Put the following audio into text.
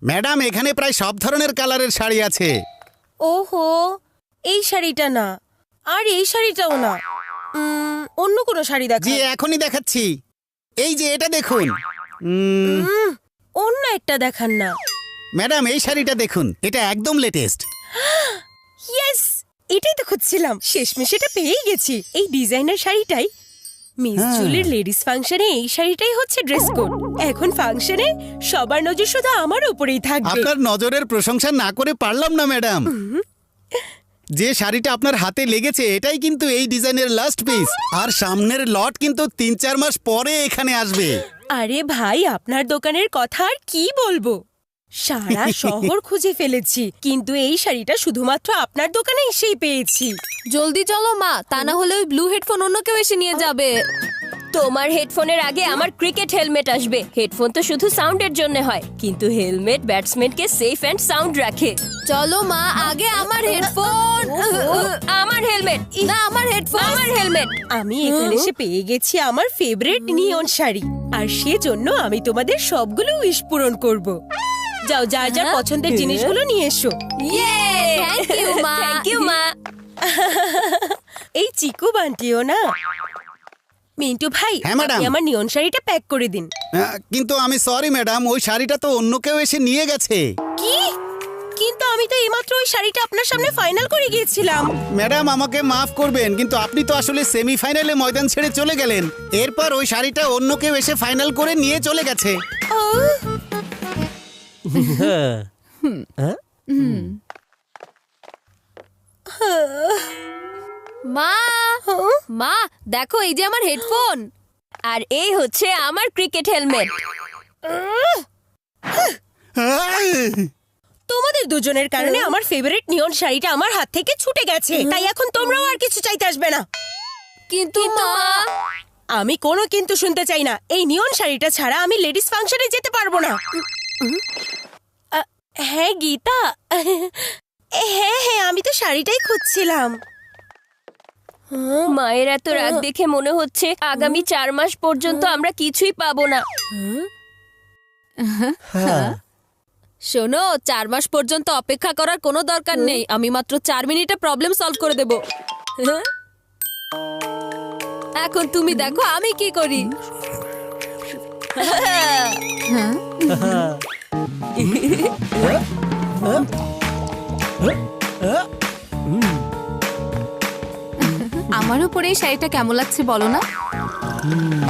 Madam, এখানে প্রায় সব ধরনের কালারের শাড়ি আছে। ওহো, এই শাড়িটা না, আর এই শাড়িটাও না। অন্য কোনো শাড়ি জি, দেখান। এখনই দেখাচ্ছি। এই যে এটা দেখুন। অন্য একটা দেখান না। ম্যাডাম, এই শাড়িটা দেখুন, এটা একদম লেটেস্ট। ইয়েস, এটাই তো খুঁজছিলাম। শেষমেশ এটা পেয়েই গেছি। এই ডিজাইনার শাড়িটাই মিস জুলির লেডিস ফাংশনে এই শাড়িটাই হচ্ছে ড্রেস কোড। এখন ফাংশনে সবার নজর শুধু আমার উপরেই থাকবে। আপনার নজরের প্রশংসা না করে পারলাম না ম্যাডাম। যে শাড়িটা আপনার হাতে লেগেছে এটাই কিন্তু এই ডিজাইনের লাস্ট পিস, আর সামনের লট কিন্তু 3-4 মাস পরে এখানে আসবে। আরে ভাই, আপনার দোকানের কথা আর কি বলবো। সারা শহর খুঁজে ফেলেছি, কিন্তু এই শাড়িটা শুধুমাত্র আপনার দোকানে এসেই পেয়েছি। জলদি চলো মা, তা না হলে ওই ব্লু হেডফোন অন্য কেউ এসে নিয়ে যাবে। তোমার হেডফোনের আগে আমার ক্রিকেট হেলমেট আসবে। হেডফোন তো শুধু সাউন্ডের জন্য হয়, কিন্তু হেলমেট ব্যাটসম্যানকে সেফ এন্ড সাউন্ড রাখে। চলো মা, আগে আমার হেডফোন। আমার হেলমেট না, আমার হেডফোন। আমার হেলমেট। আমি এখানে এসে পেয়ে গেছি আমার ফেভারিট নিয়ন শাড়ি, আর সেজন্য আমি তোমাদের সবগুলো উইশ পূরণ করব। যাও, যার যার পছন্দের জিনিসগুলো নিয়ে এসো। ইয়ে, থ্যাংক ইউ মা। থ্যাংক ইউ মা। এই চিকু বান্টিও না। মিন্টু ভাই, হ্যাঁ, ম্যাডাম। আপনি আমার নিয়ন শাড়িটা প্যাক করে দিন। কিন্তু আমি সরি ম্যাডাম, ওই শাড়িটা তো অন্য কেউ এসে নিয়ে গেছে। কি? কিন্তু আমি তো এইমাত্র ওই শাড়িটা আপনার সামনে ফাইনাল করে গিয়েছিলাম। ম্যাডাম, আমাকে মাফ করবেন, কিন্তু আপনি তো আসলে সেমিফাইনালে ময়দান ছেড়ে চলে গেলেন। এরপর ওই শাড়িটা অন্য কেউ এসে ফাইনাল করে নিয়ে চলে গেছে। মা, মা দেখো, এই যে আমার হেডফোন। আর এই হচ্ছে আমার ক্রিকেট হেলমেট। তোমাদের দুজনের কারণে আমার ফেভারিট নিয়ন শাড়িটা আমার হাত থেকে ছুটে গেছে, তাই এখন তোমরাও আর কিছু চাইতে আসবে না। কিন্তু মা, আমি কোনো কিন্তু শুনতে চাই না। এই নিয়ন শাড়িটা ছাড়া আমি লেডিস ফাংশনে যেতে পারবো না। হ্যাঁ গীতা, হ্যাঁ হ্যাঁ, আমি তো শাড়িটাই খুঁজছিলাম। মায়ের এত রাগ দেখে মনে হচ্ছে আগামী 4 মাস পর্যন্ত আমরা কিছুই পাবো না। শোনো, 4 মাস পর্যন্ত অপেক্ষা করার কোনো দরকার নেই। আমি মাত্র 4 মিনিটে প্রবলেম সলভ করে দেব। এখন তুমি দেখো আমি কি করি। আমার উপরে এই শাড়িটা কেমন লাগছে বলো না?